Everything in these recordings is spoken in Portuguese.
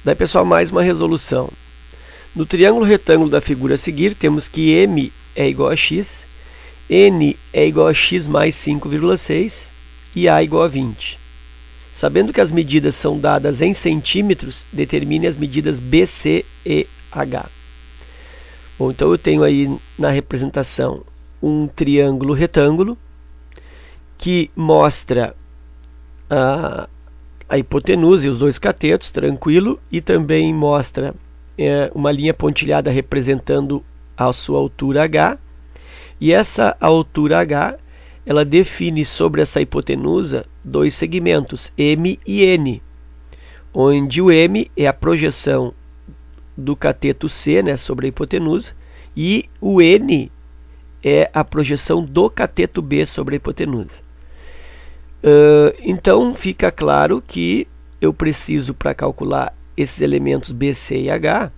Daí, pessoal, mais uma resolução. No triângulo retângulo da figura a seguir, temos que M é igual a x, N é igual a x mais 5,6 e A igual a 20. Sabendo que as medidas são dadas em centímetros, determine as medidas B, C e H. Bom, então eu tenho aí na representação um triângulo retângulo que mostra a hipotenusa e os dois catetos, tranquilo, e também mostra uma linha pontilhada representando a sua altura H, e essa altura H, ela define sobre essa hipotenusa dois segmentos, M e N, onde o M é a projeção do cateto C, né, sobre a hipotenusa, e o N é a projeção do cateto B sobre a hipotenusa. Então fica claro que eu preciso, para calcular esses elementos B, C e H,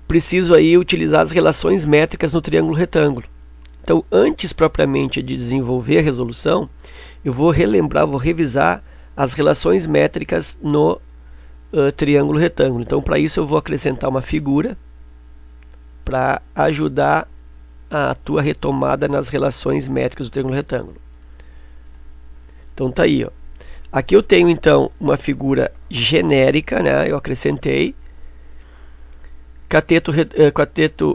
preciso aí utilizar as relações métricas no triângulo retângulo. Então, antes propriamente de desenvolver a resolução, eu vou relembrar, vou revisar as relações métricas no triângulo retângulo. Então, para isso eu vou acrescentar uma figura para ajudar a tua retomada nas relações métricas do triângulo retângulo. Então tá aí, ó. Aqui eu tenho então uma figura genérica, né? Eu acrescentei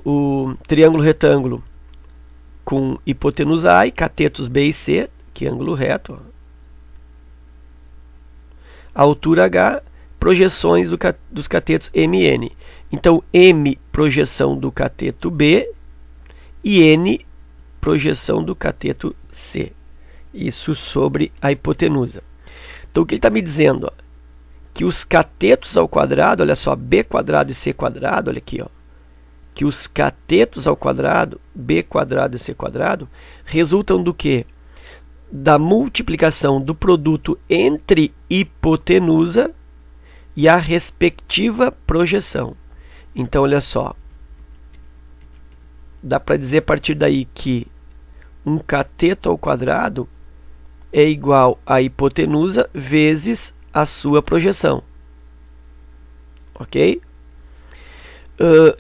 o triângulo retângulo com hipotenusa A e catetos B e C, que é ângulo reto, ó. A altura H, projeções dos catetos M e N. Então M, projeção do cateto B, e N, projeção do cateto C. Isso sobre a hipotenusa. Então o que ele está me dizendo? Ó, que os catetos ao quadrado, olha só, B quadrado e C quadrado, olha aqui, ó, que os catetos ao quadrado, B quadrado e C quadrado, resultam do quê? Da multiplicação do produto entre hipotenusa e a respectiva projeção. Então, olha só, dá para dizer a partir daí que um cateto ao quadrado é igual a hipotenusa vezes a sua projeção. Ok?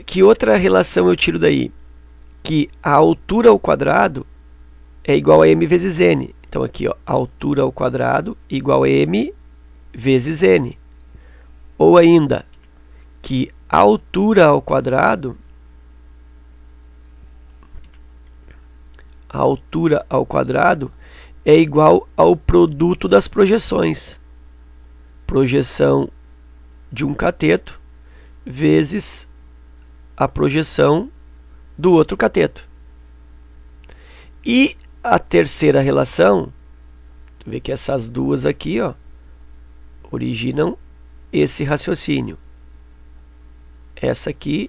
Que outra relação eu tiro daí? Que a altura ao quadrado é igual a m vezes n. Então aqui, ó, a altura ao quadrado igual a m vezes n. Ou ainda, que a altura ao quadrado é igual ao produto das projeções. Projeção de um cateto vezes a projeção do outro cateto. E a terceira relação, vê que essas duas aqui, ó, originam esse raciocínio. Essa aqui,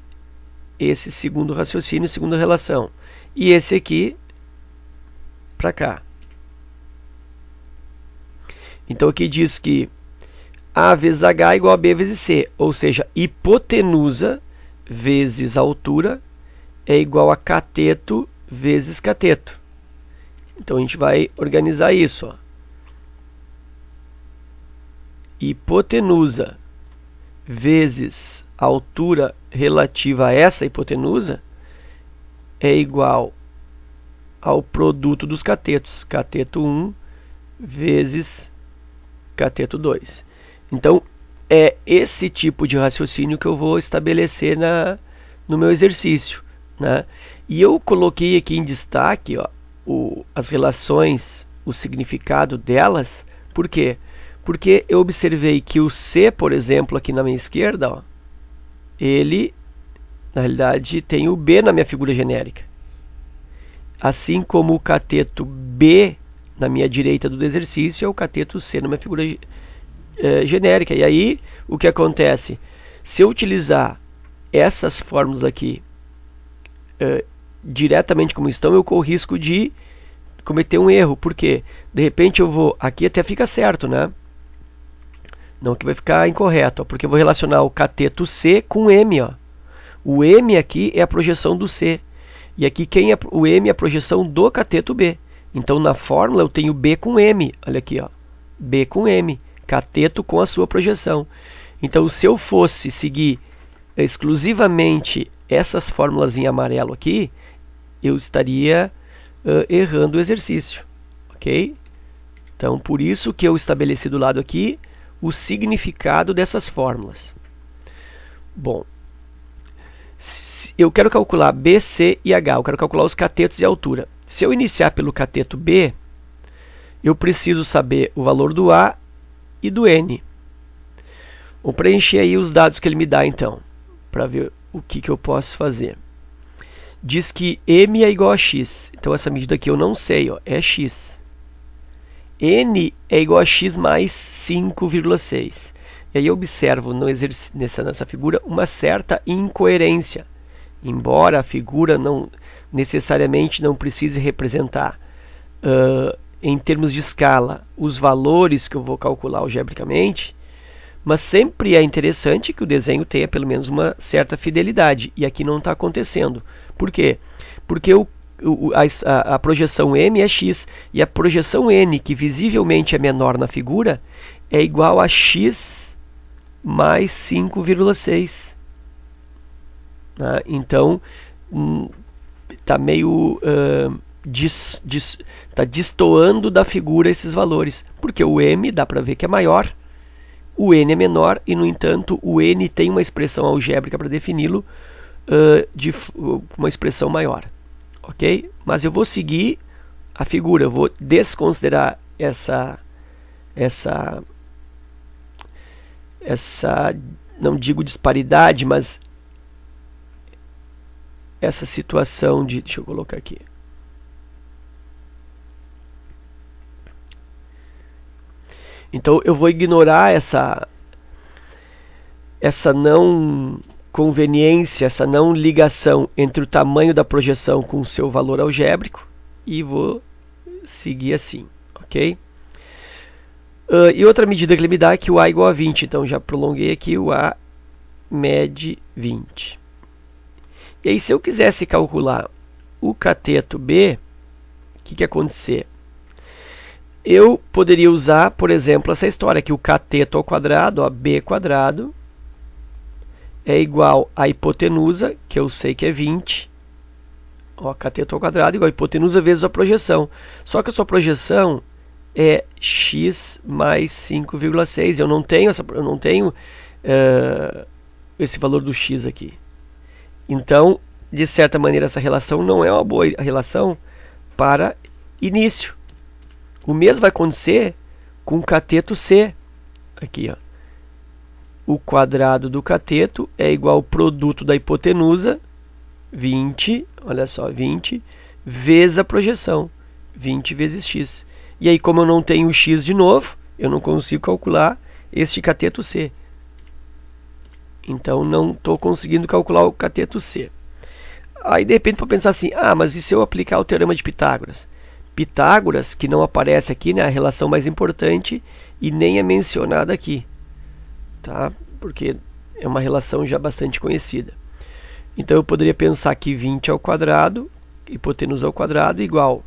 esse segundo raciocínio, segunda relação. E esse aqui, para cá. Então aqui diz que A vezes H é igual a B vezes C, ou seja, hipotenusa vezes altura é igual a cateto vezes cateto. Então a gente vai organizar isso, ó. Hipotenusa vezes altura relativa a essa hipotenusa é igual ao produto dos catetos, cateto 1 vezes cateto 2. Então, é esse tipo de raciocínio que eu vou estabelecer no meu exercício, né? E eu coloquei aqui em destaque, ó, as relações, o significado delas. Por quê? Porque eu observei que o C, por exemplo, aqui na minha esquerda, ó, ele, na realidade, tem o B na minha figura genérica. Assim como o cateto B na minha direita do exercício é o cateto C na minha figura genérica. E aí, o que acontece? Se eu utilizar essas fórmulas aqui diretamente como estão, eu corro risco de cometer um erro. Por quê? De repente eu vou... Aqui até fica certo, né? Não, que vai ficar incorreto, ó, porque eu vou relacionar o cateto C com M, ó. O M aqui é a projeção do C. E aqui o M é a projeção do cateto B. Então na fórmula eu tenho B com M. Olha aqui, ó. B com M. Cateto com a sua projeção. Então, se eu fosse seguir exclusivamente essas fórmulas em amarelo aqui, eu estaria errando o exercício, ok? Então, por isso que eu estabeleci do lado aqui o significado dessas fórmulas. Bom, eu quero calcular B, C e H, eu quero calcular os catetos e a altura. Se eu iniciar pelo cateto B, eu preciso saber o valor do A e do N. Vou preencher aí os dados que ele me dá, então, para ver o que eu posso fazer. Diz que M é igual a X, então essa medida aqui eu não sei, ó, é X. N é igual a X mais 5,6. E aí eu observo nessa figura uma certa incoerência. Embora a figura não necessariamente não precise representar em termos de escala os valores que eu vou calcular algebricamente, mas sempre é interessante que o desenho tenha pelo menos uma certa fidelidade. E aqui não está acontecendo. Por quê? Porque a projeção M é X e a projeção N, que visivelmente é menor na figura, é igual a X mais 5,6. Então, está meio tá destoando da figura esses valores, porque o M dá para ver que é maior, o N é menor e, no entanto, o N tem uma expressão algébrica para defini-lo de uma expressão maior. Ok? Mas eu vou seguir a figura, eu vou desconsiderar essa não digo disparidade, mas essa situação de, deixa eu colocar aqui. Então eu vou ignorar essa não conveniência, essa não ligação entre o tamanho da projeção com o seu valor algébrico e vou seguir assim, ok? E outra medida que ele me dá é que o A é igual a 20, então já prolonguei aqui, o A mede 20. E aí, se eu quisesse calcular o cateto B, o que ia acontecer? Eu poderia usar, por exemplo, essa história que o cateto ao quadrado, ó, B quadrado, é igual à hipotenusa, que eu sei que é 20. Ó, cateto ao quadrado igual a hipotenusa vezes a projeção. Só que a sua projeção é x mais 5,6. Eu não tenho esse valor do x aqui. Então, de certa maneira, essa relação não é uma boa relação para início. O mesmo vai acontecer com o cateto C. Aqui, ó. O quadrado do cateto é igual ao produto da hipotenusa, 20, olha só, 20, vezes a projeção, 20 vezes x. E aí, como eu não tenho x de novo, eu não consigo calcular este cateto C. Então, não estou conseguindo calcular o cateto C. Aí, de repente, para pensar assim, mas e se eu aplicar o teorema de Pitágoras? Pitágoras, que não aparece aqui, né, a relação mais importante, e nem é mencionada aqui, tá? Porque é uma relação já bastante conhecida. Então, eu poderia pensar que 20 ao quadrado, hipotenusa ao quadrado, igual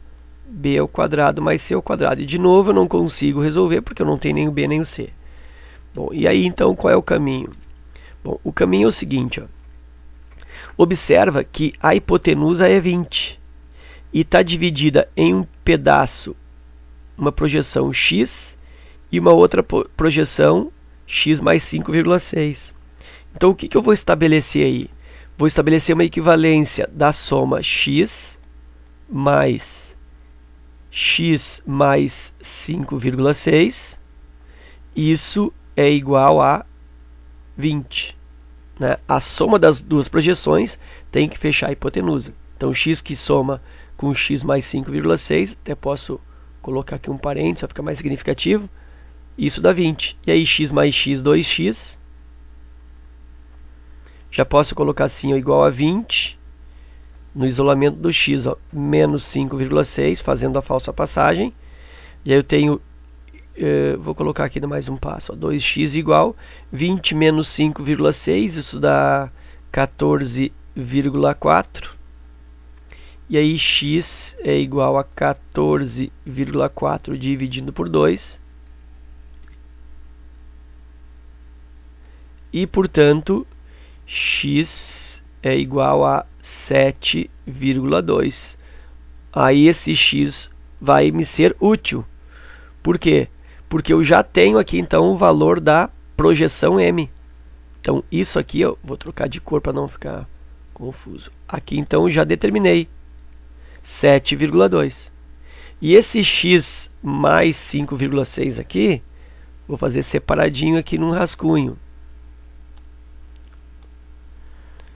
b ao quadrado mais c ao quadrado. E, de novo, eu não consigo resolver, porque eu não tenho nem o b nem o c. Bom, e aí, então, qual é o caminho? Bom, o caminho é o seguinte, ó. Observa que a hipotenusa é 20 e está dividida em um pedaço, uma projeção x e uma outra projeção x mais 5,6. Então, o que eu vou estabelecer aí? Vou estabelecer uma equivalência da soma x mais 5,6. Isso é igual a 20. Né? A soma das duas projeções tem que fechar a hipotenusa. Então, x que soma com x mais 5,6, até posso colocar aqui um parênteses, para ficar mais significativo, isso dá 20. E aí, x mais x, 2x. Já posso colocar assim, ó, igual a 20, no isolamento do x, ó, menos 5,6, fazendo a falsa passagem. E aí eu tenho, vou colocar aqui mais um passo, ó, 2x igual 20 menos 5,6, isso dá 14,4. E aí x é igual a 14,4 dividido por 2. e, portanto, x é igual a 7,2. Aí esse x vai me ser útil. Por quê? Porque eu já tenho aqui, então, o valor da projeção m. Então, isso aqui, eu vou trocar de cor para não ficar confuso. Aqui, então, eu já determinei 7,2. E esse x mais 5,6 aqui, vou fazer separadinho aqui num rascunho.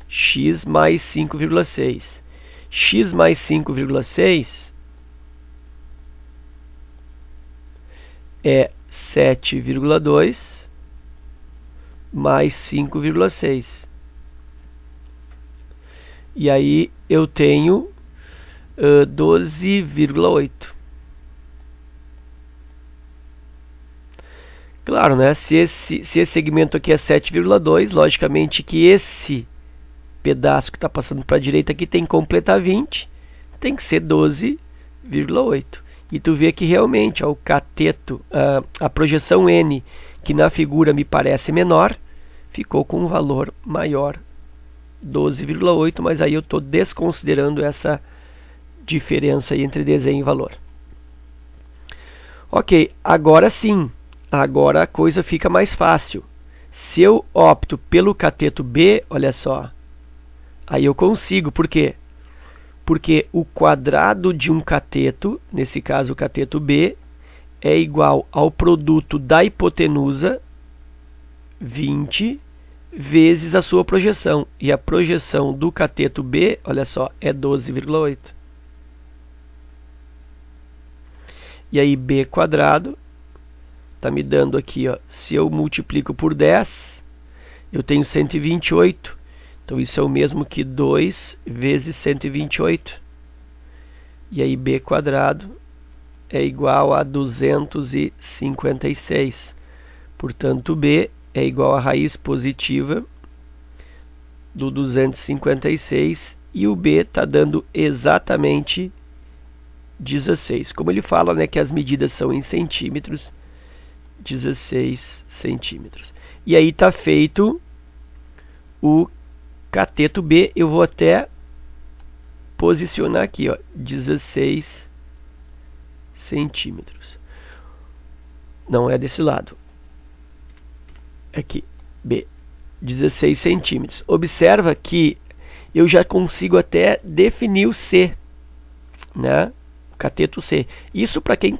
X mais 5,6. X mais 5,6 é 7,2 mais 5,6. E aí eu tenho 12,8. Claro, né? Se esse segmento aqui é 7,2, logicamente que esse pedaço que está passando para a direita aqui tem que completar 20, tem que ser 12,8. E tu vê que realmente ó, o cateto, a projeção n, que na figura me parece menor, ficou com um valor maior, 12,8, mas aí eu estou desconsiderando essa diferença aí entre desenho e valor. Ok, agora sim, agora a coisa fica mais fácil. Se eu opto pelo cateto B, olha só, aí eu consigo, por quê? Porque o quadrado de um cateto, nesse caso o cateto B, é igual ao produto da hipotenusa, 20, vezes a sua projeção. E a projeção do cateto B, olha só, é 12,8. E aí B quadrado está me dando aqui, ó, se eu multiplico por 10, eu tenho 128. Então isso é o mesmo que 2 vezes 128. E aí B quadrado é igual a 256. Portanto, B é igual a raiz positiva do 256. E o B está dando exatamente 16. Como ele fala, né, que as medidas são em centímetros, 16 centímetros. E aí está feito o cateto B. Eu vou até posicionar aqui, ó, 16 centímetros. Não é desse lado. Aqui, B, 16 centímetros. Observa que eu já consigo até definir o C, né? O cateto C. Isso para quem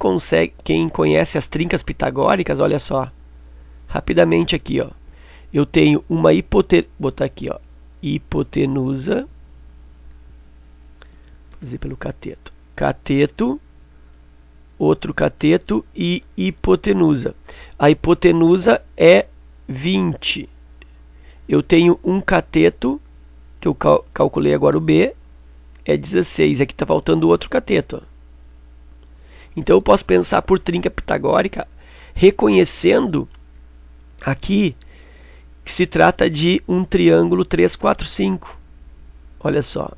conhece as trincas pitagóricas, olha só. Rapidamente aqui, ó. Eu tenho uma botar aqui, ó, hipotenusa. Vou fazer pelo cateto. Cateto, outro cateto e hipotenusa. A hipotenusa é 20. Eu tenho um cateto, que eu calculei agora o B, é 16. Aqui está faltando outro cateto. Ó. Então eu posso pensar por trinca pitagórica, reconhecendo aqui que se trata de um triângulo 3, 4, 5. Olha só,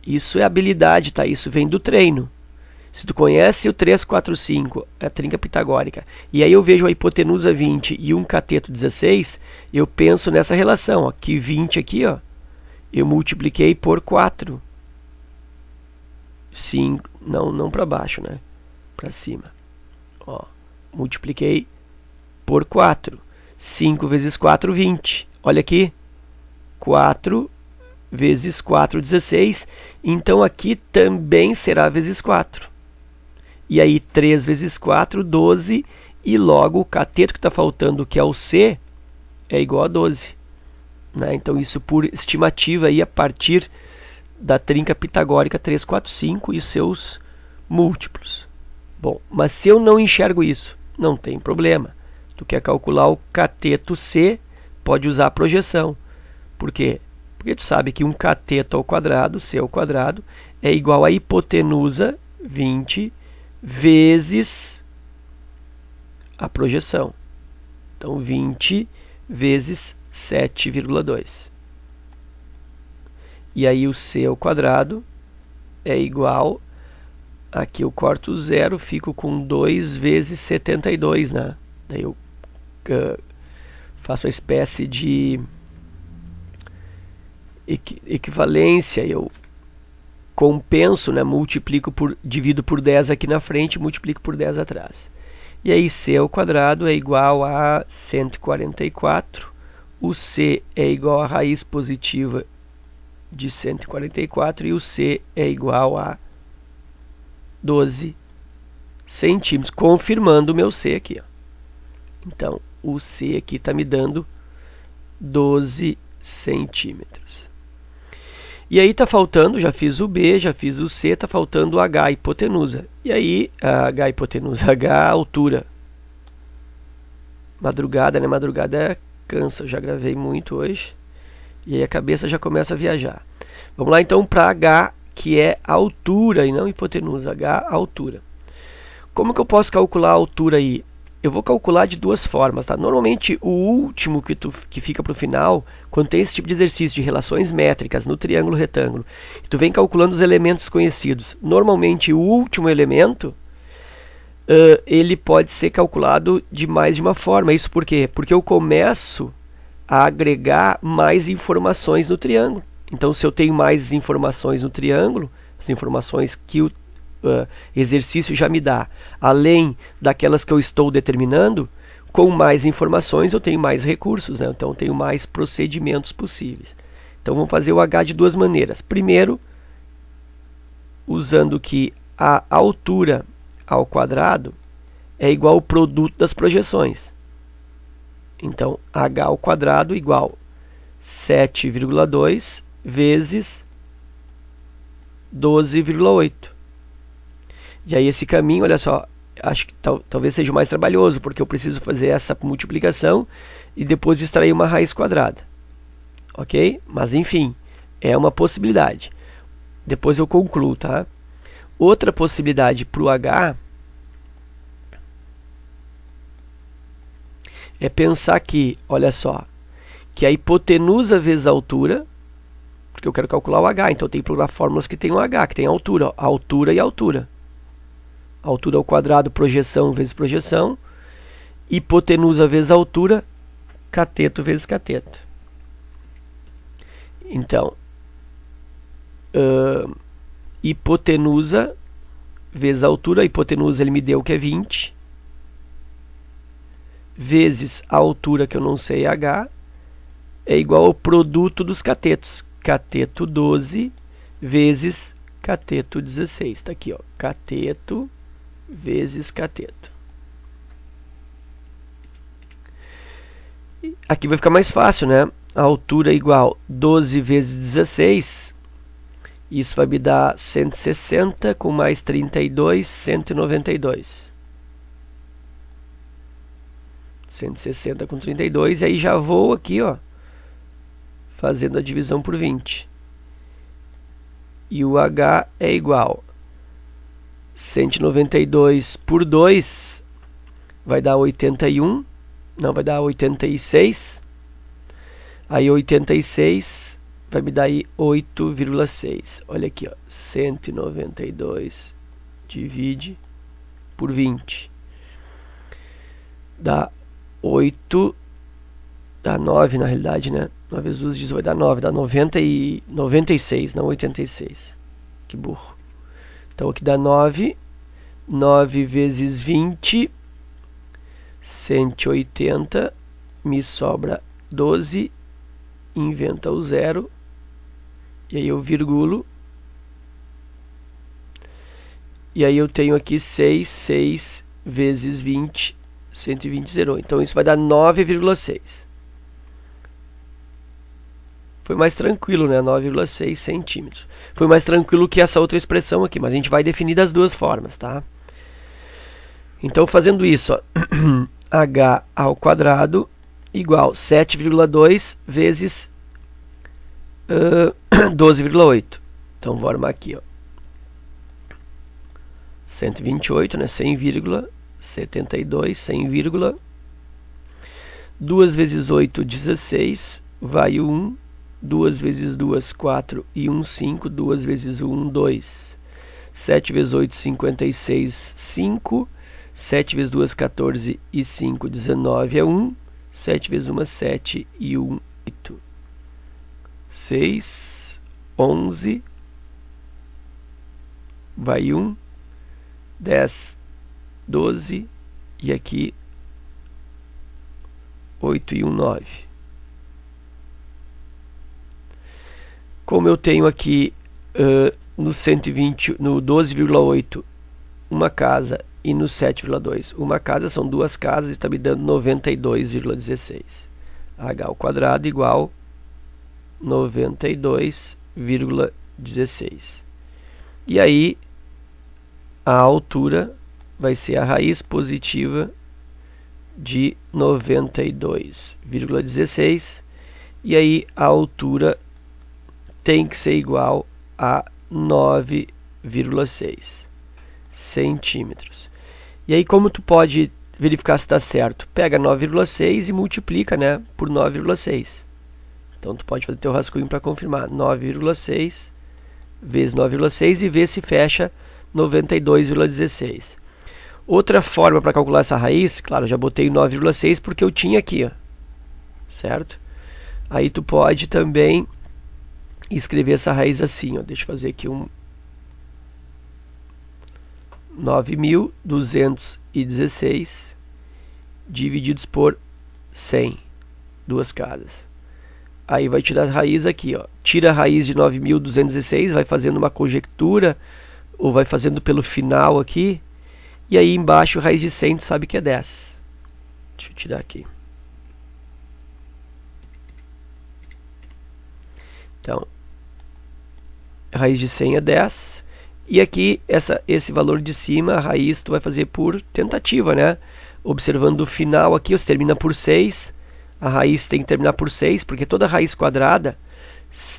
isso é habilidade, tá? Isso vem do treino. Se tu conhece o 3, 4, 5, é a trinca pitagórica, e aí eu vejo a hipotenusa 20 e um cateto 16, eu penso nessa relação, ó, que 20 aqui, ó, eu multipliquei por 4. 5, não para baixo, né? Para cima. Ó, multipliquei por 4. 5 vezes 4, 20. Olha aqui. 4 vezes 4, 16. Então aqui também será vezes 4. E aí 3 vezes 4, 12. E logo o cateto que está faltando, que é o C, é igual a 12. Né? Então isso por estimativa aí a partir da trinca pitagórica 3, 4, 5 e seus múltiplos. Bom, mas se eu não enxergo isso, não tem problema. Tu quer calcular o cateto C, pode usar a projeção. Por quê? Porque tu sabe que um cateto ao quadrado, C ao quadrado, é igual a hipotenusa 20 vezes a projeção. Então, 20 vezes 7,2. E aí o C ao quadrado é igual, aqui eu corto o zero, fico com 2 vezes 72, né? Daí eu faço a espécie de equivalência, eu compenso, né, divido por 10 aqui na frente e multiplico por 10 atrás. E aí c ao quadrado é igual a 144, o c é igual a raiz positiva de 144 e o c é igual a 12 centímetros, confirmando o meu c aqui. Ó. Então, o c aqui está me dando 12 centímetros. E aí está faltando, já fiz o B, já fiz o C, está faltando o H, hipotenusa. E aí, H hipotenusa, H altura. Madrugada, né? Madrugada cansa, eu já gravei muito hoje. E aí a cabeça já começa a viajar. Vamos lá então para H, que é altura e não hipotenusa, H altura. Como que eu posso calcular a altura aí? Eu vou calcular de duas formas, tá? Normalmente o último que fica para o final, quando tem esse tipo de exercício de relações métricas no triângulo retângulo, tu vem calculando os elementos conhecidos. Normalmente o último elemento, ele pode ser calculado de mais de uma forma. Isso por quê? Porque eu começo a agregar mais informações no triângulo. Então se eu tenho mais informações no triângulo, as informações que o exercício já me dá, além daquelas que eu estou determinando, com mais informações eu tenho mais recursos, né? Então eu tenho mais procedimentos possíveis. Então vamos fazer o H de duas maneiras. Primeiro, usando que a altura ao quadrado é igual ao produto das projeções. Então H ao quadrado igual 7,2 vezes 12,8. E aí esse caminho, olha só, acho que talvez seja o mais trabalhoso, porque eu preciso fazer essa multiplicação e depois extrair uma raiz quadrada. Ok? Mas enfim, é uma possibilidade. Depois eu concluo, tá? Outra possibilidade para o H é pensar que, olha só, que a hipotenusa vezes a altura, porque eu quero calcular o H, então eu tenho que procurar fórmulas que tem o H, que tem a altura, ó, altura e altura. Altura ao quadrado, projeção vezes projeção, hipotenusa vezes altura, cateto vezes cateto. Então, hipotenusa vezes altura, a hipotenusa ele me deu que é 20, vezes a altura que eu não sei, H, é igual ao produto dos catetos, cateto 12 vezes cateto 16. Está aqui, ó, cateto vezes cateto. Aqui vai ficar mais fácil, né? A altura é igual 12 vezes 16. Isso vai me dar 160 com mais 32, 192. 160 com 32. E aí já vou aqui, ó, fazendo a divisão por 20. E o H é igual 192 por 2 vai dar 81, não, vai dar 86. Aí 86 vai me dar aí 8,6. Olha aqui, ó, 192 divide por 20. Dá 8, dá 9 na realidade, né? 9 vezes 18 vai dar 9, dá 96, não 86. Que burro. Então aqui dá 9, 9 vezes 20, 180, me sobra 12, inventa o zero, e aí eu virgulo, e aí eu tenho aqui 6 vezes 20, 120 zerou. Então isso vai dar 9,6. Foi mais tranquilo, né? 9,6 centímetros. Foi mais tranquilo que essa outra expressão aqui, mas a gente vai definir das duas formas, tá? Então, fazendo isso, ó, H ao quadrado igual 7,2 vezes 12,8. Então, vou armar aqui, ó. 128, né? 100,72, 100, 2 vezes 8, 16, vai o 1. 2 vezes 2, 4 e 1, 5. 2 vezes 1, 2. 7 vezes 8, 56, 5. 7 vezes 2, 14 e 5, 19 é 1. 7 vezes 1, 7 e 1, 8. 6, 11, vai 1, 10, 12 e aqui 8 e 1, 9. Como eu tenho aqui no 120, no 12,8 uma casa e no 7,2 uma casa, são duas casas, está me dando 92,16. H ao quadrado igual 92,16. E aí a altura vai ser a raiz positiva de 92,16. E aí a altura tem que ser igual a 9,6 centímetros. E aí, como tu pode verificar se está certo? Pega 9,6 e multiplica, né, por 9,6. Então tu pode fazer teu rascunho para confirmar. 9,6 vezes 9,6 e ver se fecha 92,16. Outra forma para calcular essa raiz, claro, já botei 9,6 porque eu tinha aqui, ó, certo? Aí tu pode também escrever essa raiz assim, ó. Deixa eu fazer aqui um 9.216 divididos por 100, duas casas. Aí vai tirar a raiz aqui, ó. Tira a raiz de 9.216, vai fazendo uma conjectura, ou vai fazendo pelo final aqui, e aí embaixo raiz de 100, tu sabe que é 10. Deixa eu tirar aqui. Então, raiz de 100 é 10. E aqui, esse valor de cima, a raiz, tu vai fazer por tentativa, né? Observando o final aqui, você termina por 6. A raiz tem que terminar por 6, porque toda raiz quadrada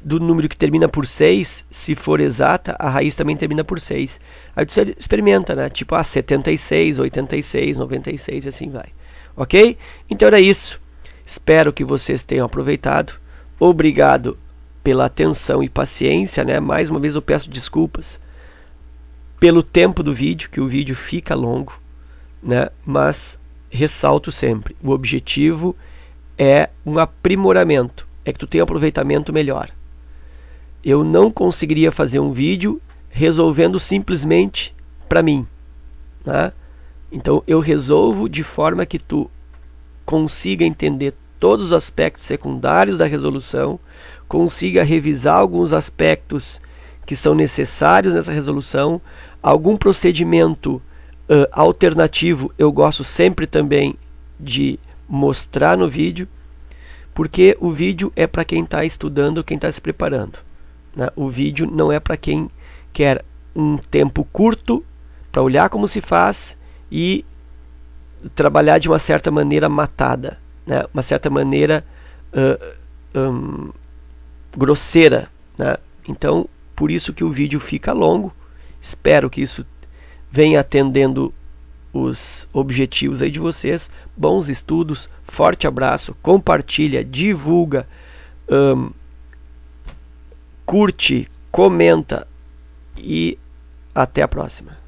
do número que termina por 6, se for exata, a raiz também termina por 6. Aí tu experimenta, né? Tipo, 76, 86, 96 e assim vai. Ok? Então era isso. Espero que vocês tenham aproveitado. Obrigado pela atenção e paciência, né? Mais uma vez eu peço desculpas pelo tempo do vídeo, que o vídeo fica longo, né? Mas ressalto sempre, o objetivo é um aprimoramento, é que tu tenha um aproveitamento melhor. Eu não conseguiria fazer um vídeo resolvendo simplesmente para mim, né? Então eu resolvo de forma que tu consiga entender todos os aspectos secundários da resolução, consiga revisar alguns aspectos que são necessários nessa resolução, algum procedimento alternativo eu gosto sempre também de mostrar no vídeo, porque o vídeo é para quem está estudando, quem está se preparando, né? O vídeo não é para quem quer um tempo curto para olhar como se faz e trabalhar de uma certa maneira matada, né? Uma certa maneira grosseira, né? Então, por isso que o vídeo fica longo. Espero que isso venha atendendo os objetivos aí de vocês. Bons estudos, forte abraço, compartilha, divulga, curte, comenta e até a próxima.